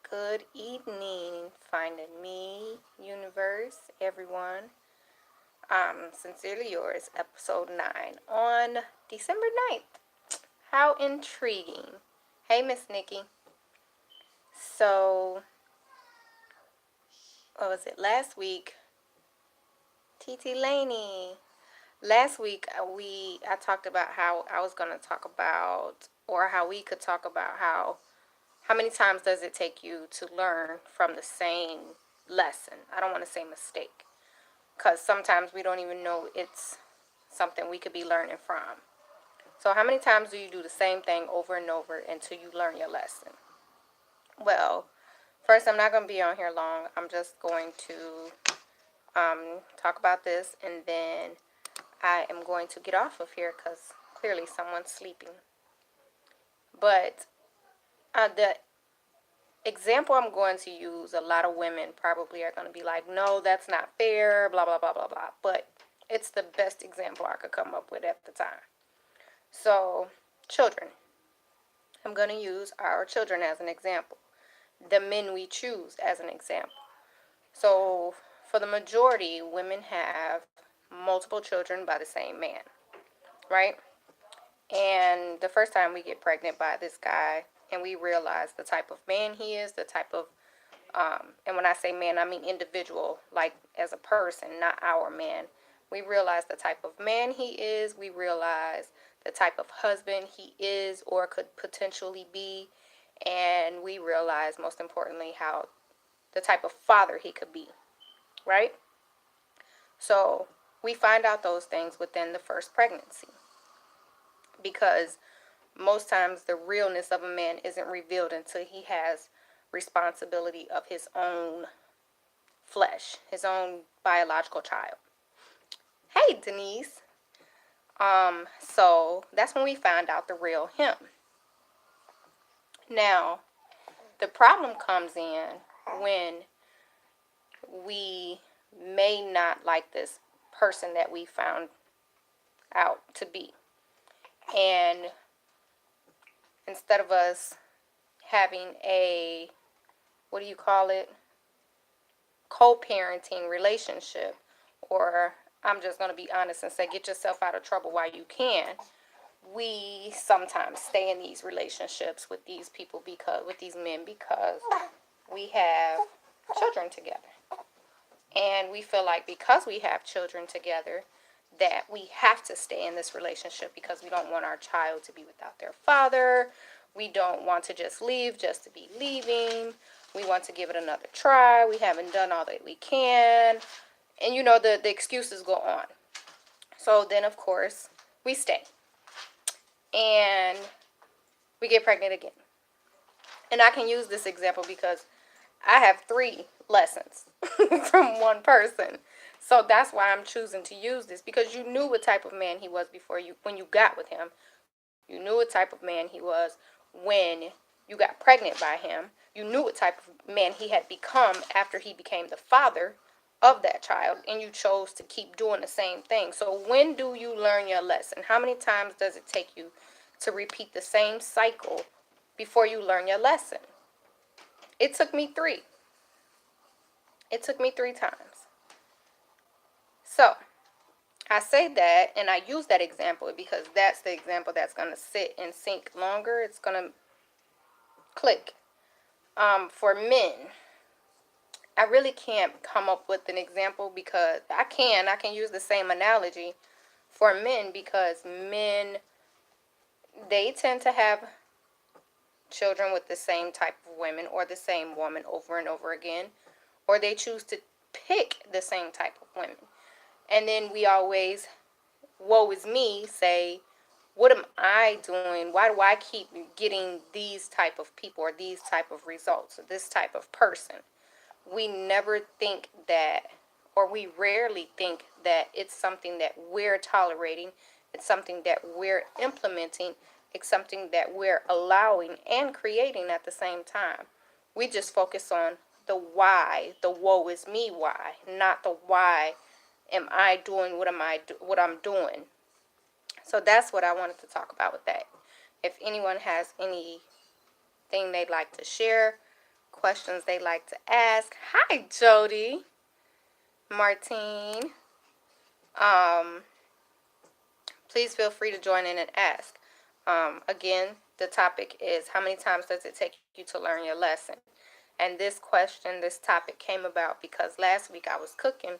Good evening, finding me, universe, everyone. Sincerely yours, episode 9 on December 9th. How intriguing. Hey, Miss Nikki. So, what was it? Last week, TT Laney. Last week, I talked about how I was going to talk about, or how we could talk about how many times does it take you to learn from the same lesson? I don't want to say mistake, because sometimes we don't even know it's something we could be learning from. So how many times do you do the same thing over and over until you learn your lesson? Well, first, I'm not going to be on here long. I'm just going to talk about this, and then I am going to get off of here because clearly someone's sleeping. But the example I'm going to use, a lot of women probably are going to be like, no, that's not fair, blah, blah, blah, blah, blah. But it's the best example I could come up with at the time. So, children. I'm going to use our children as an example. The men we choose as an example. So, for the majority, women have multiple children by the same man, right? And the first time we get pregnant by this guy, and we realize the type of man he is, the type of and when I say man, I mean individual, like as a person, not our man. We realize the type of man he is. We realize the type of husband he is or could potentially be. And we realize, most importantly, how the type of father he could be, right? So we find out those things within the first pregnancy, because most times the realness of a man isn't revealed until he has responsibility of his own flesh, his own biological child. Hey, Denise. So that's when we find out the real him. Now, the problem comes in when we may not like this person that we found out to be. And instead of us having a, what do you call it? Co-parenting relationship, or I'm just going to be honest and say, get yourself out of trouble while you can. We sometimes stay in these relationships with these people, with these men, because we have children together. And we feel like because we have children together, that we have to stay in this relationship because we don't want our child to be without their father. We don't want to just leave just to be leaving. We want to give it another try. We haven't done all that we can. And the excuses go on. So then, of course, we stay. And we get pregnant again. And I can use this example because I have 3 lessons from one person. So that's why I'm choosing to use this, because you knew what type of man he was when you got with him. You knew what type of man he was when you got pregnant by him. You knew what type of man he had become after he became the father of that child, and you chose to keep doing the same thing. So when do you learn your lesson? How many times does it take you to repeat the same cycle before you learn your lesson? It took me 3. It took me 3 times. So, I say that, and I use that example because that's the example that's going to sit and sink longer. It's going to click. For men, I really can't come up with an example, because I can use the same analogy for men, because men, they tend to have children with the same type of women or the same woman over and over again, or they choose to pick the same type of women. And then we always, woe is me, say, what am I doing? Why do I keep getting these type of people or these type of results or this type of person? We never think that, or we rarely think that it's something that we're tolerating. It's something that we're implementing. It's something that we're allowing and creating at the same time. We just focus on the why, the woe is me why, not the why am I doing what I'm doing. So that's what I wanted to talk about with that. If anyone has anything they'd like to share, questions they like to ask. Hi, Jody. Martine. Please feel free to join in and ask. Again, the topic is, how many times does it take you to learn your lesson? And this topic came about because last week I was cooking,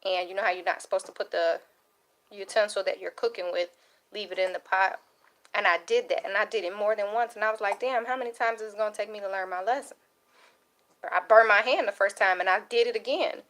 and you know how you're not supposed to put the utensil that you're cooking with, leave it in the pot? And I did that, and I did it more than once, and I was like, damn, how many times is it going to take me to learn my lesson? I burned my hand the first time, and I did it again.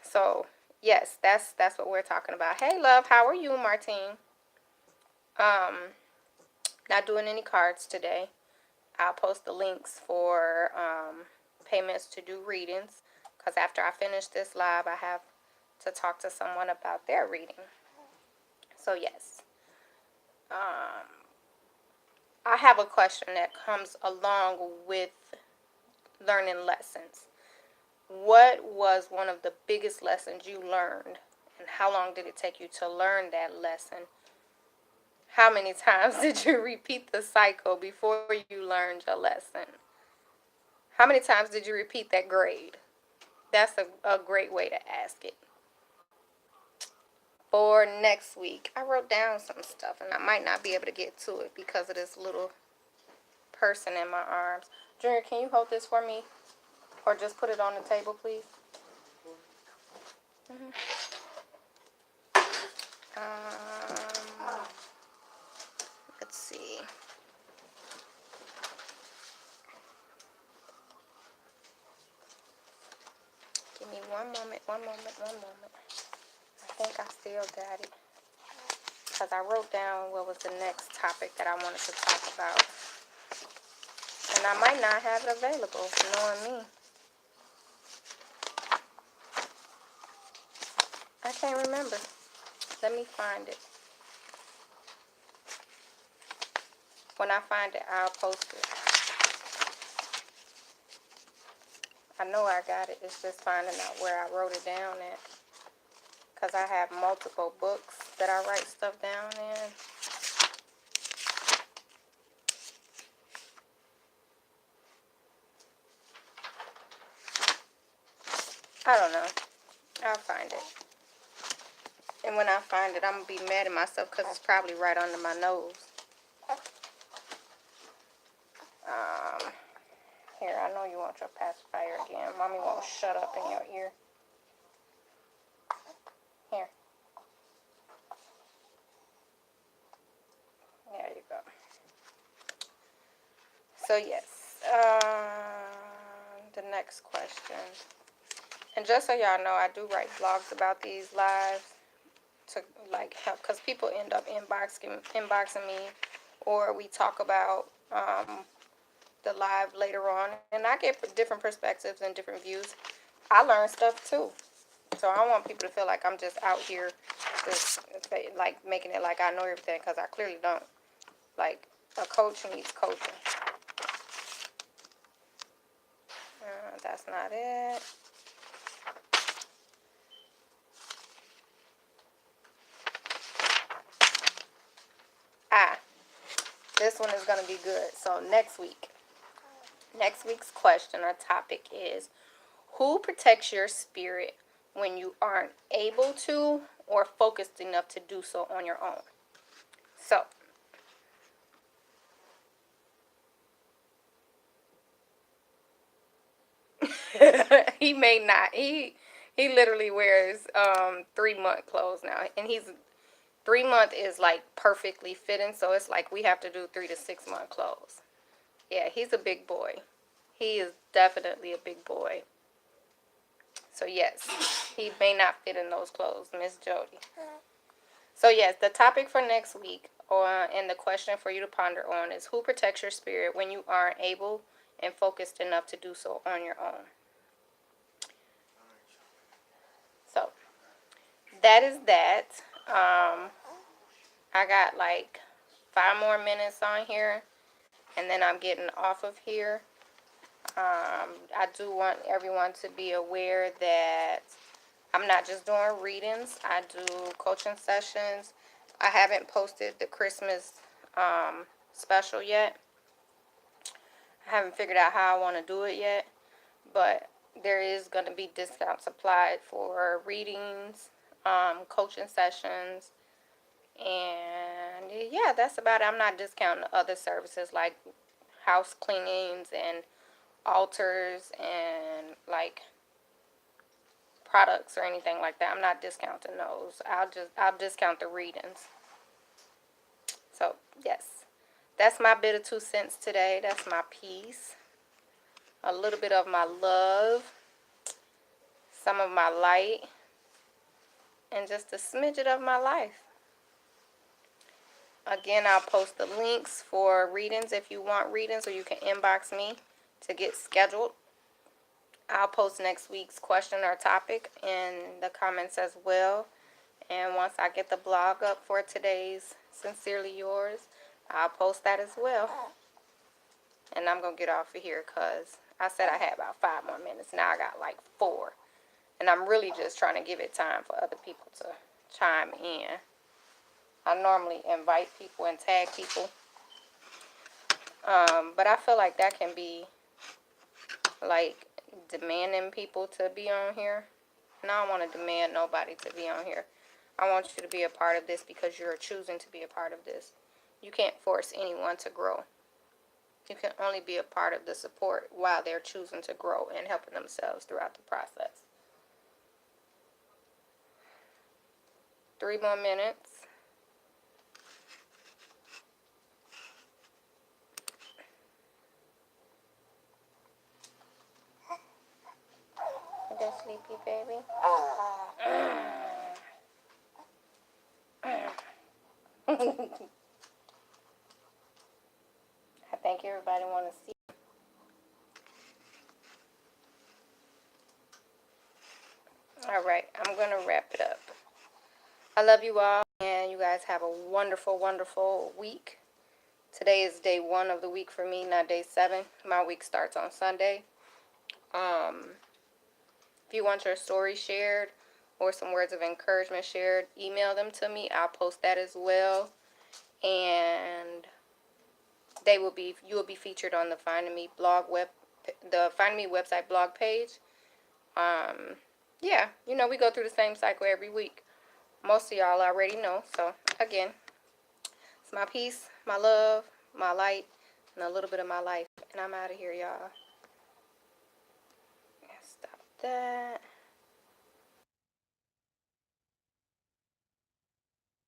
So, yes, that's what we're talking about. Hey, love, how are you, Martine? Not doing any cards today. I'll post the links for payments to do readings, because after I finish this live, I have to talk to someone about their reading. So, yes. I have a question that comes along with learning lessons. What was one of the biggest lessons you learned, and how long did it take you to learn that lesson? How many times did you repeat the cycle before you learned your lesson? How many times did you repeat that grade? That's a great way to ask it. For next week, I wrote down some stuff, and I might not be able to get to it because of this little person in my arms. Junior, can you hold this for me? Or just put it on the table, please? Let's see. Give me one moment. I think I still got it. Because I wrote down what was the next topic that I wanted to talk about. And I might not have it available, knowing me. I can't remember. Let me find it. When I find it, I'll post it. I know I got it. It's just finding out where I wrote it down at. Because I have multiple books that I write stuff down in. I don't know. I'll find it. And when I find it, I'm going to be mad at myself because it's probably right under my nose. Here, I know you want your pacifier again. Mommy won't shut up in your ear. Here. There you go. So, yes. The next question. And just so y'all know, I do write blogs about these lives to like help, because people end up inboxing me, or we talk about the live later on, and I get different perspectives and different views. I learn stuff too, so I don't want people to feel like I'm just out here just like making it like I know everything, because I clearly don't. Like, a coach needs coaching. That's not it. This one is going to be good. So next week's question or topic is, who protects your spirit when you aren't able to or focused enough to do so on your own? So, he may not. He literally wears 3-month clothes now, and 3-month is like perfectly fitting, so it's like we have to do 3 to 6 month clothes. Yeah, he's a big boy. He is definitely a big boy. So yes, he may not fit in those clothes, Miss Jody. So yes, the topic for next week, and the question for you to ponder on, is, who protects your spirit when you aren't able and focused enough to do so on your own? So that is that. I got like 5 more minutes on here, and then I'm getting off of here. I do want everyone to be aware that I'm not just doing readings. I do coaching sessions. I haven't posted the Christmas special yet. I haven't figured out how I want to do it yet, but there is going to be discounts applied for readings, coaching sessions, and yeah, that's about it. I'm not discounting other services like house cleanings and altars and like products or anything like that. I'm not discounting those. I'll discount the readings. So yes, that's my bit of 2 cents today. That's my piece. A little bit of my love, some of my light, and just a smidget of my life. Again, I'll post the links for readings if you want readings, or you can inbox me to get scheduled. I'll post next week's question or topic in the comments as well. And once I get the blog up for today's Sincerely Yours, I'll post that as well. And I'm going to get off of here because I said I had about 5 more minutes. Now I got like 4. And I'm really just trying to give it time for other people to chime in. I normally invite people and tag people. But I feel like that can be like demanding people to be on here. And I don't want to demand nobody to be on here. I want you to be a part of this because you're choosing to be a part of this. You can't force anyone to grow. You can only be a part of the support while they're choosing to grow and helping themselves throughout the process. 3 more minutes. You that sleepy, baby? I think everybody want to see. All right, I'm going to wrap it up. I love you all, and you guys have a wonderful, wonderful week. Today is day 1 of the week for me, not day 7. My week starts on Sunday. If you want your story shared or some words of encouragement shared, email them to me. I'll post that as well. And you will be featured on the Finding Me website blog page. Yeah, we go through the same cycle every week. Most of y'all already know. So again, it's my peace, my love, my light, and a little bit of my life. And I'm out of here, y'all. Stop that.